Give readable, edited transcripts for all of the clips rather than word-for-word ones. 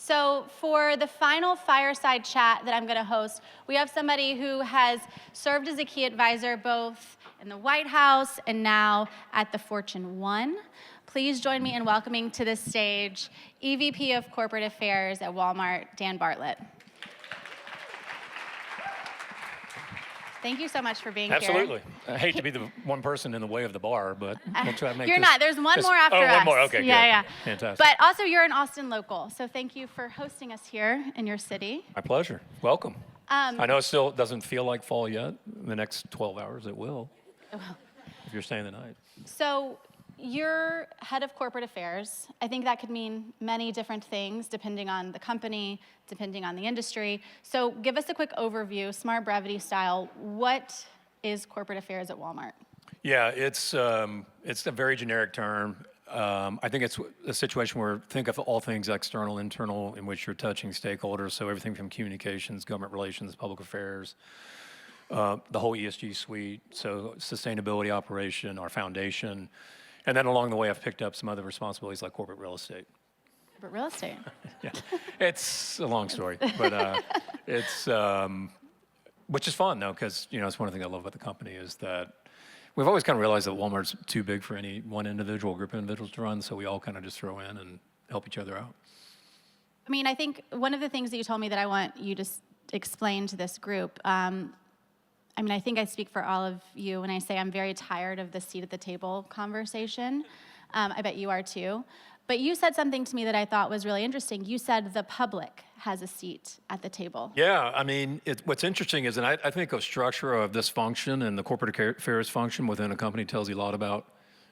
So for the final fireside chat that I'm going to host, we have somebody who has served as a key advisor both in the White House and now at the Fortune 1. Please join me in welcoming to the stage EVP of Corporate Affairs at Walmart, Dan Bartlett. Thank you so much for being here. Absolutely. I hate to be the one person in the way of the bar, but we'll try to make You're this. not. There's one more after us. Oh, one more. Okay, yeah, good. Yeah. Fantastic. But also, you're an Austin local, so thank you for hosting us here in your city. My pleasure. Welcome. I know it still doesn't feel like fall yet. In the next 12 hours, it will. If you're staying the night. So you're head of corporate affairs. I think that could mean many different things depending on the company, depending on the industry. So give us a quick overview, smart brevity style. What is corporate affairs at Walmart? Yeah, it's a very generic term. I think it's a situation where think of all things external, internal, in which you're touching stakeholders. So everything from communications, government relations, public affairs, the whole ESG suite. So sustainability operation, our foundation. And then along the way, I've picked up some other responsibilities like corporate real estate. Corporate real estate? Yeah, it's a long story, but which is fun though, because it's one of the things I love about the company is that we've always kind of realized that Walmart's too big for any one individual or group of individuals to run, so we all kind of just throw in and help each other out. I mean, I think one of the things that you told me that I want you to explain to this group, I think I speak for all of you when I say I'm very tired of the seat at the table conversation. I bet you are too. But you said something to me that I thought was really interesting. You said the public has a seat at the table. Yeah, what's interesting is, and I think a structure of this function and the corporate affairs function within a company tells you a lot about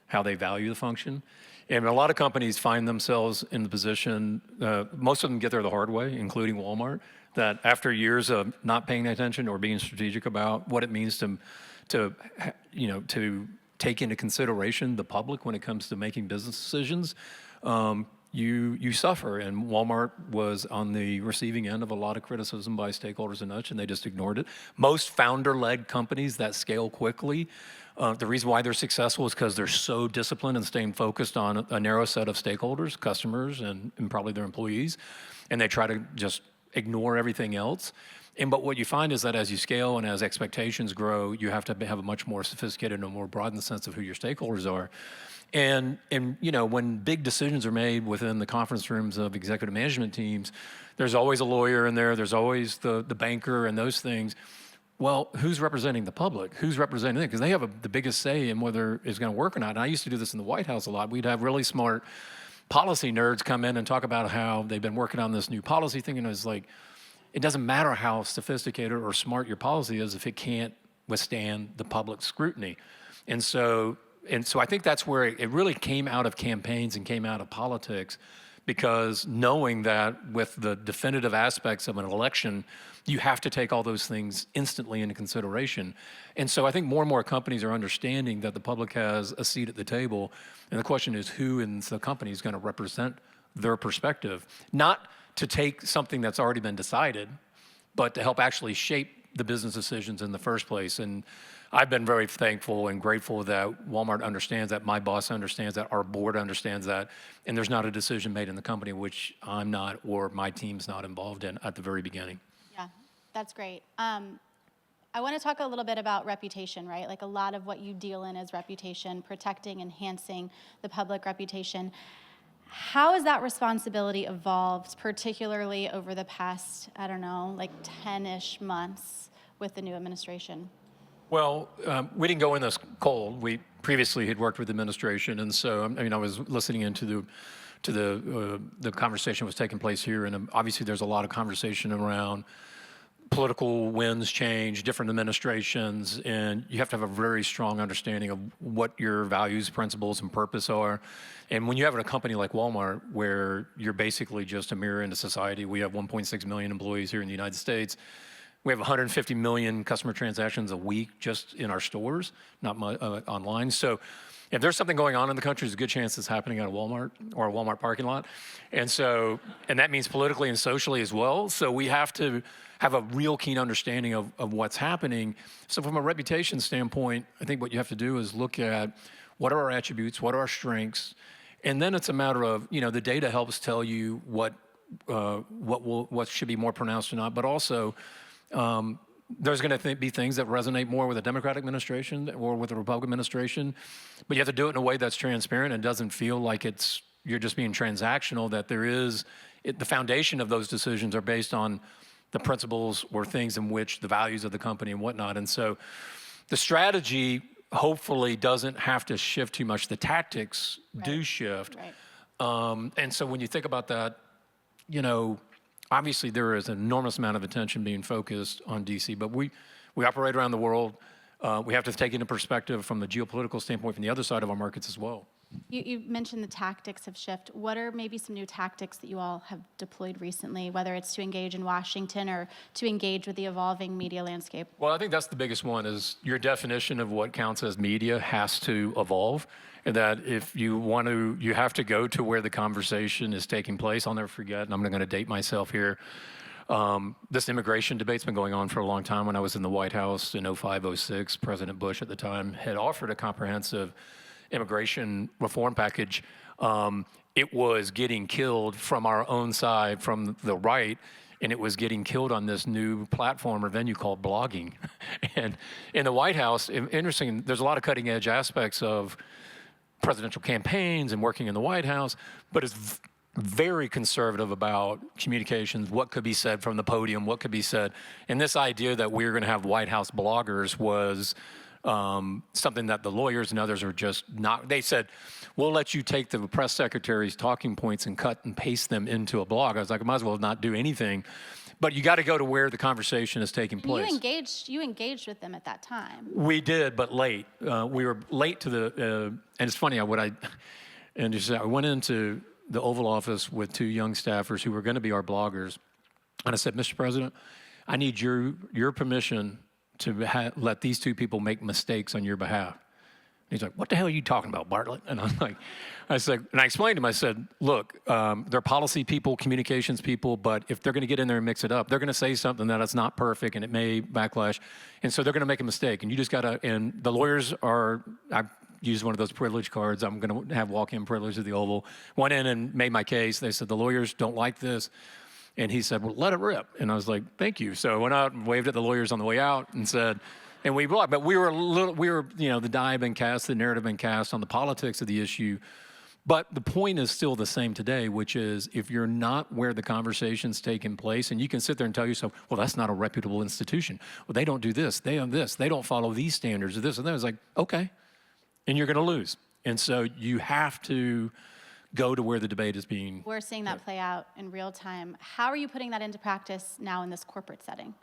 how they value the function. And a lot of companies find themselves in the position, most of them get there the hard way, including Walmart, that after years of not paying attention or being strategic about what it means to take into consideration the public when it comes to making business decisions, you suffer. And Walmart was on the receiving end of a lot of criticism by stakeholders and such, and they just ignored it. Most founder-led companies that scale quickly, the reason why they're successful is because they're so disciplined and staying focused on a narrow set of stakeholders, customers, and probably their employees, and they try to just ignore everything else. But what you find is that as you scale and as expectations grow, you have to have a much more sophisticated and more broadened sense of who your stakeholders are. And when big decisions are made within the conference rooms of executive management teams, there's always a lawyer in there, there's always the banker and those things. Well, who's representing the public? Who's representing them? Because they have the biggest say in whether it's going to work or not. And I used to do this in the White House a lot. We'd have really smart policy nerds come in and talk about how they've been working on this new policy thing, and it's like, it doesn't matter how sophisticated or smart your policy is if it can't withstand the public scrutiny. And so I think that's where it really came out of campaigns and came out of politics, because knowing that with the definitive aspects of an election, you have to take all those things instantly into consideration. And so I think more and more companies are understanding that the public has a seat at the table, and the question is who in the company is going to represent their perspective, not to take something that's already been decided, but to help actually shape the business decisions in the first place. And I've been very thankful and grateful that Walmart understands that, my boss understands that, our board understands that, and there's not a decision made in the company which I'm not or my team's not involved in at the very beginning. Yeah, that's great. I want to talk a little bit about reputation, right? Like a lot of what you deal in is reputation, protecting, enhancing the public reputation. How has that responsibility evolved, particularly over the past, 10-ish months with the new administration? Well, we didn't go in this cold. We previously had worked with the administration, and so I was listening into the conversation that was taking place here, and obviously there's a lot of conversation around political winds change, different administrations, and you have to have a very strong understanding of what your values, principles, and purpose are. And when you have a company like Walmart, where you're basically just a mirror into society, we have 1.6 million employees here in the United States. We have 150 million customer transactions a week just in our stores, not online. So if there's something going on in the country, there's a good chance it's happening at a Walmart or a Walmart parking lot. And that means politically and socially as well. So we have to have a real keen understanding of what's happening. So from a reputation standpoint, I think what you have to do is look at what are our attributes, what are our strengths, and then it's a matter of, the data helps tell you what what should be more pronounced or not, but also there's going to be things that resonate more with a Democratic administration or with a Republican administration, but you have to do it in a way that's transparent and doesn't feel like you're just being transactional, that the foundation of those decisions are based on the principles or things in which the values of the company and whatnot. And so the strategy hopefully doesn't have to shift too much. The tactics do shift. Right. And so when you think about that, obviously there is an enormous amount of attention being focused on DC, but we operate around the world. We have to take into perspective from the geopolitical standpoint from the other side of our markets as well. You mentioned the tactics have shifted. What are maybe some new tactics that you all have deployed recently, whether it's to engage in Washington or to engage with the evolving media landscape? Well, I think that's the biggest one, is your definition of what counts as media has to evolve. And that if you want to, you have to go to where the conversation is taking place. I'll never forget, and I'm not going to date myself here. This immigration debate's been going on for a long time. When I was in the White House in 05, 06, President Bush at the time had offered a comprehensive immigration reform package. It was getting killed from our own side, from the right, and it was getting killed on this new platform or venue called blogging. And in the White House, interesting, there's a lot of cutting edge aspects of presidential campaigns and working in the White House, but it's very conservative about communications, what could be said from the podium, what could be said. And this idea that we're going to have White House bloggers was something that the lawyers and others are just not. They said, we'll let you take the press secretary's talking points and cut and paste them into a blog. I was like, I might as well not do anything. But you got to go to where the conversation is taking place. You engaged with them at that time. We did, but late. We were late to the, and it's funny, I went into the Oval Office with two young staffers who were going to be our bloggers. And I said, Mr. President, I need your permission to let these two people make mistakes on your behalf. And he's like, what the hell are you talking about, Bartlett? And I'm like, I explained to him, I said, look, they're policy people, communications people, but if they're going to get in there and mix it up, they're going to say something that it's not perfect and it may backlash. And so they're going to make a mistake. And you just got to, and the lawyers I used one of those privilege cards. I'm going to have walk-in privilege at the Oval. Went in and made my case. They said, the lawyers don't like this. And he said, well, let it rip. And I was like, thank you. So I went out and waved at the lawyers on the way out and said, and we blocked. But we were, the die had been cast, the narrative had been cast on the politics of the issue. But the point is still the same today, which is if you're not where the conversation's taking place, and you can sit there and tell yourself, well, that's not a reputable institution. Well, they don't do this. They have this. They don't follow these standards or this and that. It's like, okay. And you're going to lose. And so you have to go to where the debate is being. We're seeing that play out in real time. How are you putting that into practice now in this corporate setting?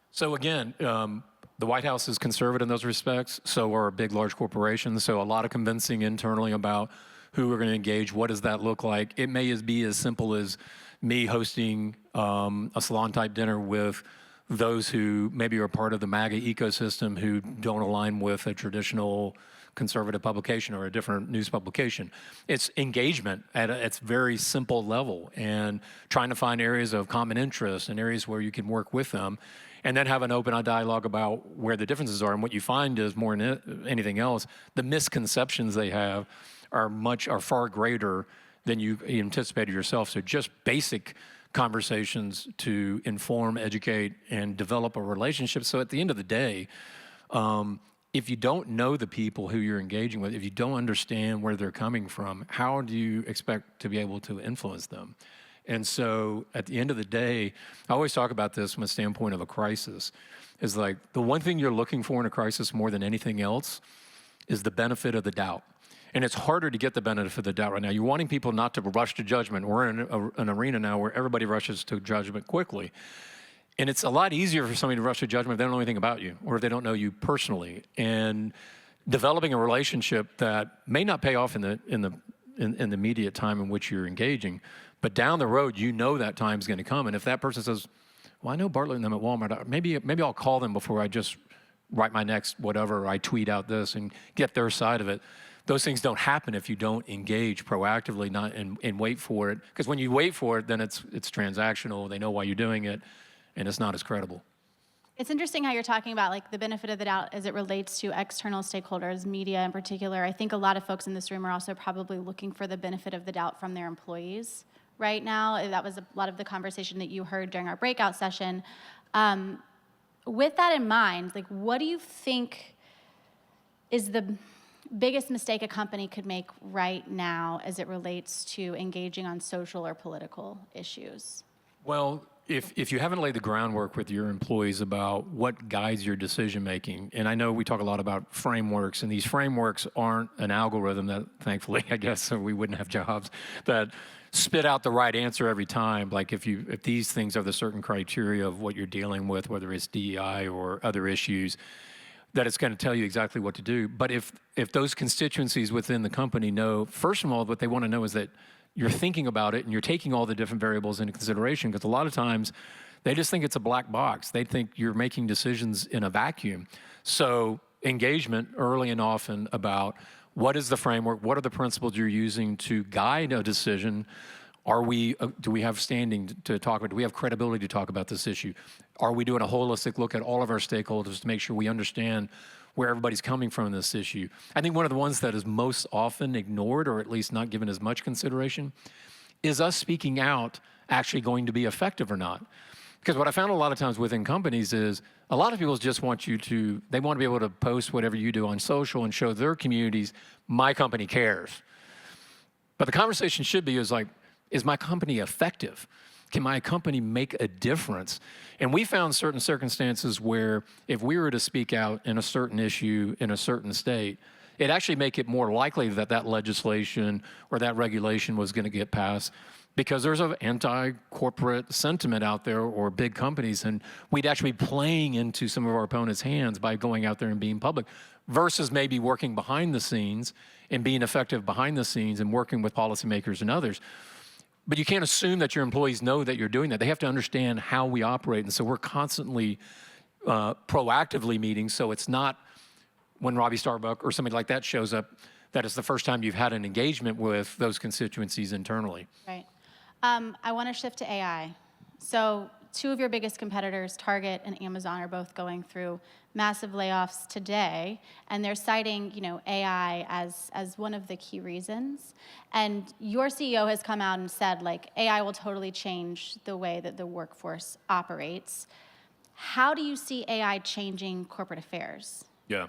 So again, the White House is conservative in those respects. So are big, large corporations. So a lot of convincing internally about who we're going to engage. What does that look like? It may be as simple as me hosting a salon-type dinner with those who maybe are part of the MAGA ecosystem who don't align with a traditional conservative publication or a different news publication. It's engagement at its very simple level and trying to find areas of common interest and areas where you can work with them and then have an open dialogue about where the differences are. And what you find is more than anything else, the misconceptions they have are far greater than you anticipated yourself. So just basic conversations to inform, educate, and develop a relationship. So at the end of the day, if you don't know the people who you're engaging with, if you don't understand where they're coming from, how do you expect to be able to influence them? And so at the end of the day, I always talk about this from a standpoint of a crisis, is like the one thing you're looking for in a crisis more than anything else is the benefit of the doubt. And it's harder to get the benefit of the doubt right now. You're wanting people not to rush to judgment. We're in an arena now where everybody rushes to judgment quickly. And it's a lot easier for somebody to rush to judgment if they don't know anything about you or if they don't know you personally. And developing a relationship that may not pay off in the immediate time in which you're engaging, but down the road, you know that time's going to come. And if that person says, well, I know Bartlett and them at Walmart, maybe I'll call them before I just write my next whatever, or I tweet out this and get their side of it. Those things don't happen if you don't engage proactively and wait for it. Because when you wait for it, then it's transactional. They know why you're doing it, and it's not as credible. It's interesting how you're talking about like the benefit of the doubt as it relates to external stakeholders, media in particular. I think a lot of folks in this room are also probably looking for the benefit of the doubt from their employees right now. That was a lot of the conversation that you heard during our breakout session. With that in mind, like, what do you think is the biggest mistake a company could make right now as it relates to engaging on social or political issues? Well, if you haven't laid the groundwork with your employees about what guides your decision making, and I know we talk a lot about frameworks, and these frameworks aren't an algorithm that, thankfully, I guess, so we wouldn't have jobs, that spit out the right answer every time. Like if these things are the certain criteria of what you're dealing with, whether it's DEI or other issues, that it's going to tell you exactly what to do. But if those constituencies within the company know, first of all, what they want to know is that you're thinking about it and you're taking all the different variables into consideration, because a lot of times they just think it's a black box. They think you're making decisions in a vacuum. So engagement early and often about what is the framework, what are the principles you're using to guide a decision. Do we have standing to talk about? Do we have credibility to talk about this issue? Are we doing a holistic look at all of our stakeholders to make sure we understand where everybody's coming from in this issue? I think one of the ones that is most often ignored, or at least not given as much consideration, is us speaking out actually going to be effective or not. Because what I found a lot of times within companies is a lot of people just want they want to be able to post whatever you do on social and show their communities, my company cares. But the conversation should be is my company effective? Can my company make a difference? And we found certain circumstances where if we were to speak out in a certain issue in a certain state, it actually make it more likely that that legislation or that regulation was going to get passed, because there's an anti-corporate sentiment out there or big companies, and we'd actually be playing into some of our opponents' hands by going out there and being public, versus maybe working behind the scenes and being effective behind the scenes and working with policymakers and others. But you can't assume that your employees know that you're doing that. They have to understand how we operate. And so we're constantly proactively meeting. So it's not when Robbie Starbuck or somebody like that shows up, that it's the first time you've had an engagement with those constituencies internally. Right. I want to shift to AI. So two of your biggest competitors, Target and Amazon, are both going through massive layoffs today, and they're citing, AI as one of the key reasons. And your CEO has come out and said, AI will totally change the way that the workforce operates. How do you see AI changing corporate affairs? Yeah.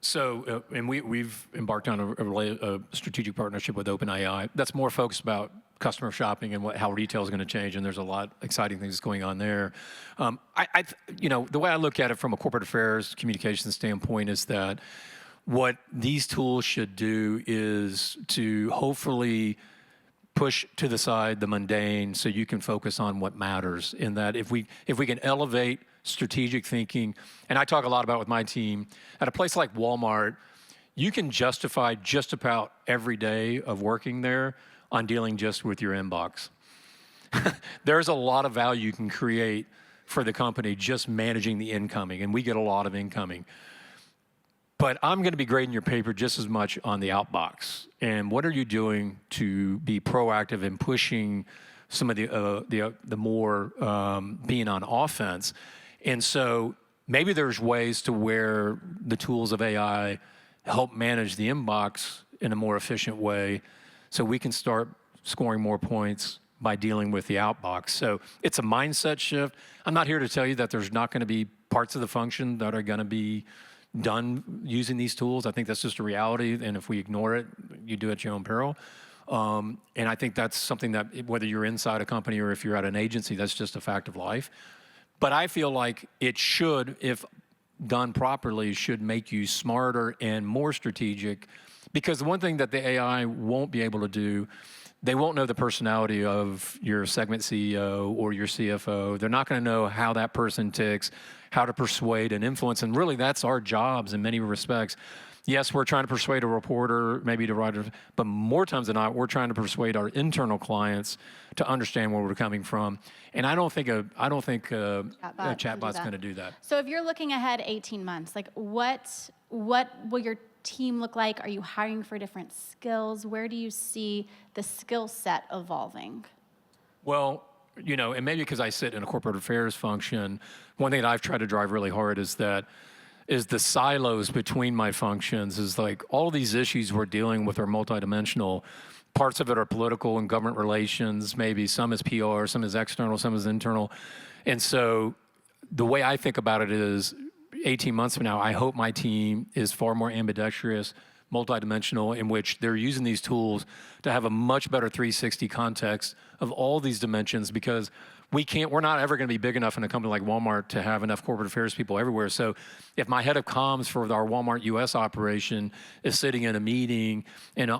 So, and we've embarked on a strategic partnership with OpenAI that's more focused about customer shopping and how retail is going to change, and there's a lot of exciting things going on there. The way I look at it from a corporate affairs communications standpoint is that what these tools should do is to hopefully push to the side the mundane so you can focus on what matters. In that if we can elevate strategic thinking, and I talk a lot about with my team, at a place like Walmart, you can justify just about every day of working there on dealing just with your inbox. There's a lot of value you can create for the company just managing the incoming, and we get a lot of incoming. But I'm going to be grading your paper just as much on the outbox. And what are you doing to be proactive in pushing some of the more being on offense? And so maybe there's ways to where the tools of AI help manage the inbox in a more efficient way, so we can start scoring more points by dealing with the outbox. So it's a mindset shift. I'm not here to tell you that there's not going to be parts of the function that are going to be done using these tools. I think that's just a reality, and if we ignore it, you do it at your own peril. And I think that's something that, whether you're inside a company or if you're at an agency, that's just a fact of life. But I feel like it should, if done properly, should make you smarter and more strategic. Because the one thing that the AI won't be able to do, they won't know the personality of your segment CEO or your CFO. They're not going to know how that person ticks, how to persuade and influence. And really, that's our jobs in many respects. Yes, we're trying to persuade a reporter, maybe to write, but more times than not, we're trying to persuade our internal clients to understand where we're coming from. And I don't think a chatbot's going to do that. So if you're looking ahead 18 months, what will your team look like? Are you hiring for different skills? Where do you see the skill set evolving? Well, and maybe because I sit in a corporate affairs function, one thing that I've tried to drive really hard is that is the silos between my functions. Is like all these issues we're dealing with are multidimensional. Parts of it are political and government relations, maybe some is PR, some is external, some is internal. And so the way I think about it is 18 months from now, I hope my team is far more ambidextrous, multidimensional, in which they're using these tools to have a much better 360 context of all these dimensions, because we're not ever going to be big enough in a company like Walmart to have enough corporate affairs people everywhere. So if my head of comms for our Walmart US operation is sitting in a meeting and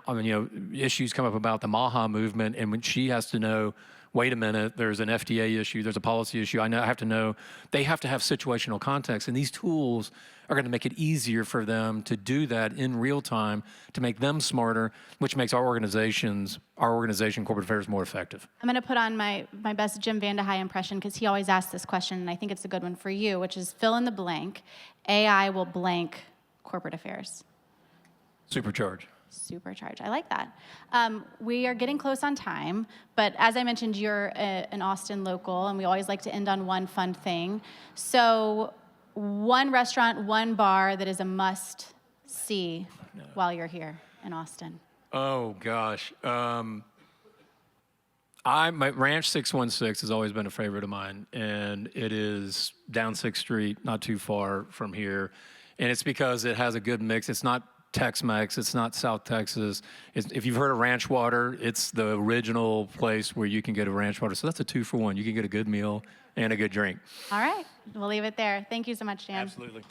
issues come up about the MAHA movement, and when she has to know, wait a minute, there's an FDA issue, there's a policy issue, I have to know, they have to have situational context. And these tools are going to make it easier for them to do that in real time, to make them smarter, which makes our organization, corporate affairs, more effective. I'm going to put on my best Jim Vandehei impression, because he always asks this question, and I think it's a good one for you, which is fill in the blank. AI will blank corporate affairs. Supercharge. Supercharge. I like that. We are getting close on time, but as I mentioned, you're an Austin local, and we always like to end on one fun thing. So one restaurant, one bar that is a must-see while you're here in Austin. Oh, gosh. My Ranch 616 has always been a favorite of mine, and it is down 6th Street, not too far from here. And it's because it has a good mix. It's not Tex-Mex, it's not South Texas. If you've heard of Ranch Water, it's the original place where you can get a ranch water. So that's a 2-for-1. You can get a good meal and a good drink. All right, we'll leave it there. Thank you so much, Dan. Absolutely.